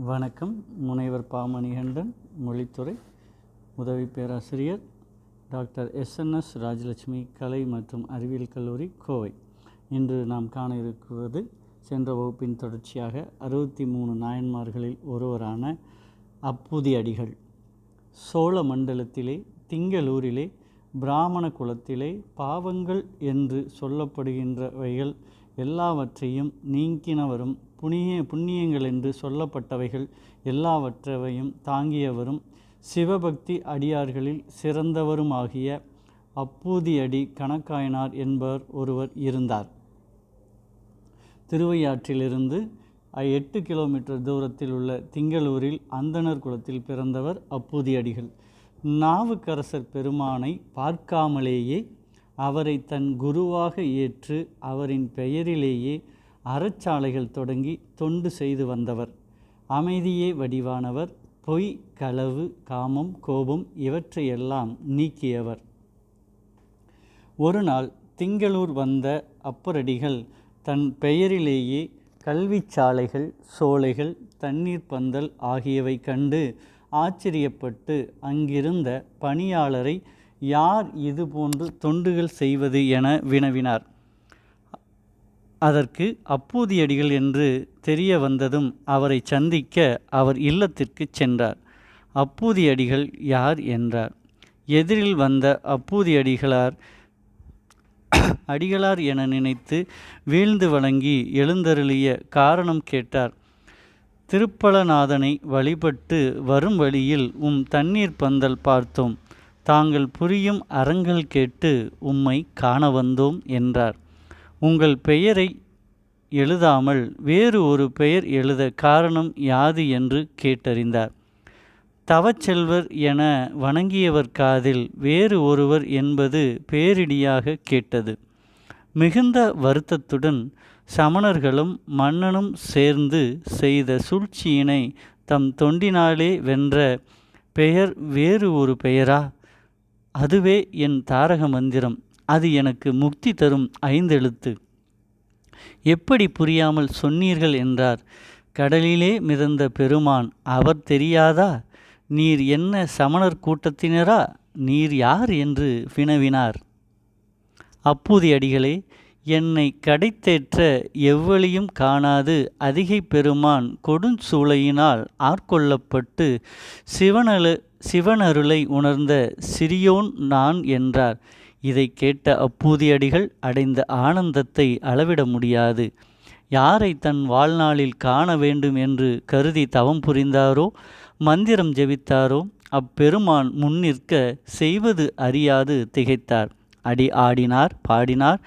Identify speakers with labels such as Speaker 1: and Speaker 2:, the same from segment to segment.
Speaker 1: வணக்கம். முனைவர் பா. மணிகண்டன், மொழித்துறை உதவி பேராசிரியர், டாக்டர் எஸ்என்எஸ் ராஜலட்சுமி கலை மற்றும் அறிவியல் கல்லூரி, கோவை. இன்று நாம் காண இருக்குவது சென்ற வகுப்பின் தொடர்ச்சியாக 63 நாயன்மார்களில் ஒருவரான அப்பூதி அடிகள். சோழ மண்டலத்திலே, திங்களூரிலே, பிராமண குலத்திலே பாவங்கள் என்று சொல்லப்படுகின்றவைகள் எல்லாவற்றையும் நீக்கினவரும், புண்ணியங்கள் என்று சொல்லப்பட்டவைகள் எல்லாவற்றையும் தாங்கியவரும், சிவபக்தி அடியார்களில் சிறந்தவருமாகிய அப்பூதியடி கணக்காயனார் என்பவர் ஒருவர் இருந்தார். திருவையாற்றிலிருந்து 8 கிலோமீட்டர் தூரத்தில் உள்ள திங்களூரில் அந்தணர் குலத்தில் பிறந்தவர் அப்பூதியடிகள். நாவுக்கரசர் பெருமானை பார்க்காமலேயே அவரை தன் குருவாக ஏற்று அவரின் பெயரிலேயே அறச்சாலைகள் தொடங்கி தொண்டு செய்து வந்தவர். அமைதியே வடிவானவர். பொய், களவு, காமம், கோபம் இவற்றையெல்லாம் நீக்கியவர். ஒரு நாள் திங்களூர் வந்த அப்பரடிகள் தன் பெயரிலேயே கல்விச்சாலைகள், சோலைகள், தண்ணீர் பந்தல் ஆகியவை கண்டு ஆச்சரியப்பட்டு அங்கிருந்த பணியாளரை யார் இதுபோன்று தொண்டுகள் செய்வது என வினவினார். அதற்கு அப்பூதியடிகள் என்று தெரிய வந்ததும் அவரை சந்திக்க அவர் இல்லத்திற்கு சென்றார். அப்பூதியடிகள் யார் என்றார். எதிரில் வந்த அப்பூதியடிகளார் அடிகளார் என நினைத்து வீழ்ந்து வணங்கி எழுந்தருளிய காரணம் கேட்டார். திருப்பலநாதனை வழிபட்டு வரும் வழியில் தண்ணீர் பந்தல் பார்த்தோம். தாங்கள் புரியும் அறங்கள் கேட்டு உம்மை காண வந்தோம் என்றார். உங்கள் பெயரை எழுதாமல் வேறு ஒரு பெயர் எழுத காரணம் யாது என்று கேட்டறிந்தார். தவச்செல்வர் என வணங்கியவர் காதில் வேறு ஒருவர் என்பது பேரிடியாக கேட்டது. மிகுந்த வருத்தத்துடன் சமணர்களும் மன்னனும் சேர்ந்து செய்த சூழ்ச்சியினை தம் தொண்டினாலே வென்ற பெயர் வேறு ஒரு பெயரா? அதுவே என் தாரக மந்திரம். அது எனக்கு முக்தி தரும் 5 எழுத்து. எப்படி புரியாமல் சொன்னீர்கள் என்றார். கடலிலே மிதந்த பெருமான் அவர் தெரியாதா? நீர் என்ன சமணர் கூட்டத்தினரா? நீர் யார் என்று வினவினார். அப்பூதி அடிகளே, என்னை கடைத்தேற்ற எவ்வழியும் காணாது அதிகை பெருமான் கொடுஞ்சூளையினால் ஆட்கொள்ளப்பட்டு சிவனருளை உணர்ந்த சிறியோன் நான் என்றார். இதை கேட்ட அப்பூதியடிகள் அடைந்த ஆனந்தத்தை அளவிட முடியாது. யாரை தன் வாழ்நாளில் காண வேண்டும் என்று கருதி தவம் புரிந்தாரோ, மந்திரம் ஜெபித்தாரோ, அப்பெருமான் முன்னிற்க செய்வது அறியாது திகைத்தார். ஆடினார், பாடினார்.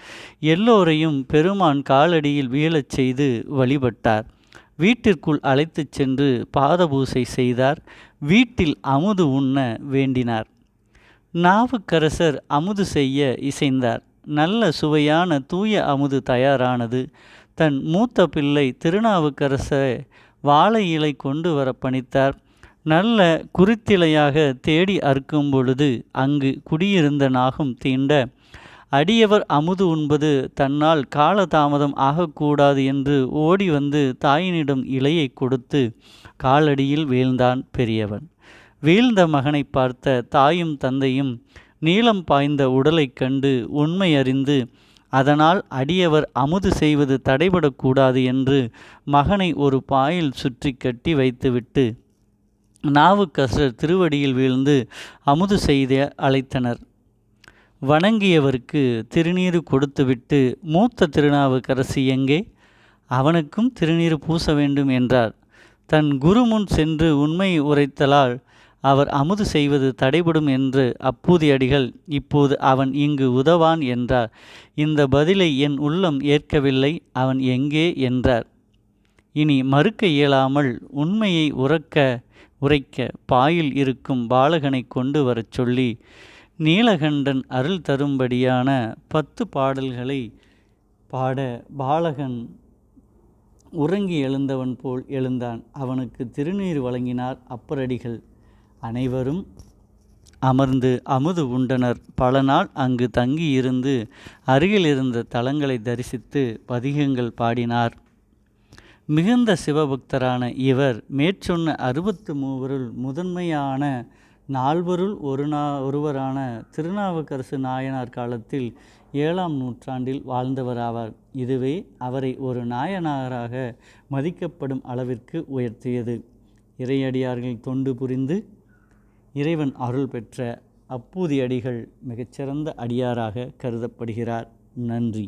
Speaker 1: எல்லோரையும் பெருமான் காலடியில் வீழச் செய்து வழிபட்டார். வீட்டிற்குள் அழைத்து சென்று பாதபூசை செய்தார். வீட்டில் அமுது உண்ண வேண்டினார். நாவுக்கரசர் அமுது செய்ய இசைந்தார். நல்ல சுவையான தூய அமுது தயாரானது. தன் மூத்த பிள்ளை திருநாவுக்கரசரை வாழை இலை கொண்டு வர பணித்தார். நல்ல குறித்திலையாக தேடி அறுக்கும் பொழுது அங்கு குடியிருந்த நாகம் தீண்ட, அடியவர் அமுது உண்பது தன்னால் காலதாமதம் ஆகக்கூடாது என்று ஓடி வந்து தாயினிடம் இலையை கொடுத்து காலடியில் வீழ்ந்தான் பெரியவன். வீழ்ந்த மகனை பார்த்த தாயும் தந்தையும் நீளம் பாய்ந்த உடலை கண்டு உண்மை அறிந்து, அதனால் அடியவர் அமுது செய்வது தடைபடக்கூடாது என்று மகனை ஒரு பாயில் சுற்றி கட்டி வைத்துவிட்டு நாவுக்கரசர் திருவடியில் வீழ்ந்து அமுது செய்த அழைத்தனர். வணங்கியவருக்கு திருநீறு கொடுத்துவிட்டு, மூத்த திருநாவுக்கரசு எங்கே? அவனுக்கும் திருநீறு பூச வேண்டும் என்றார். தன் குரு முன் சென்று உண்மை உரைத்தலால் அவர் அமுது செய்வது தடைபடும் என்று அப்பூதியடிகள், இப்போது அவன் இங்கு உதவான் என்றார். இந்த பதிலை என் உள்ளம் ஏற்கவில்லை. அவன் எங்கே என்றார். இனி மறுக்க இயலாமல் உண்மையை உரைக்க பாயில் இருக்கும் பாலகனை கொண்டு வரச் சொல்லி நீலகண்டன் அருள் தரும்படியான 10 பாடல்களை பாட பாலகன் உறங்கி எழுந்தவன் போல் எழுந்தான். அவனுக்கு திருநீர் வழங்கினார் அப்பரடிகள். அனைவரும் அமர்ந்து அமுது உண்டனர். பல நாள் அங்கு தங்கியிருந்து அருகில் இருந்த தலங்களை தரிசித்து பதிகங்கள் பாடினார். மிகுந்த சிவபக்தரான இவர் மேற்சொன்ன 63 முதன்மையான நால்வருள் ஒருவரான திருநாவுக்கரசு நாயனார் காலத்தில் 7ஆம் நூற்றாண்டில் வாழ்ந்தவராவார். இதுவே அவரை ஒரு நாயனாராக மதிக்கப்படும் அளவிற்கு உயர்த்தியது. இறையடியார்கள் தொண்டு புரிந்து இறைவன் அருள் பெற்ற அப்பூதியடிகள் மிகச்சிறந்த அடியாராக கருதப்படுகிறார். நன்றி.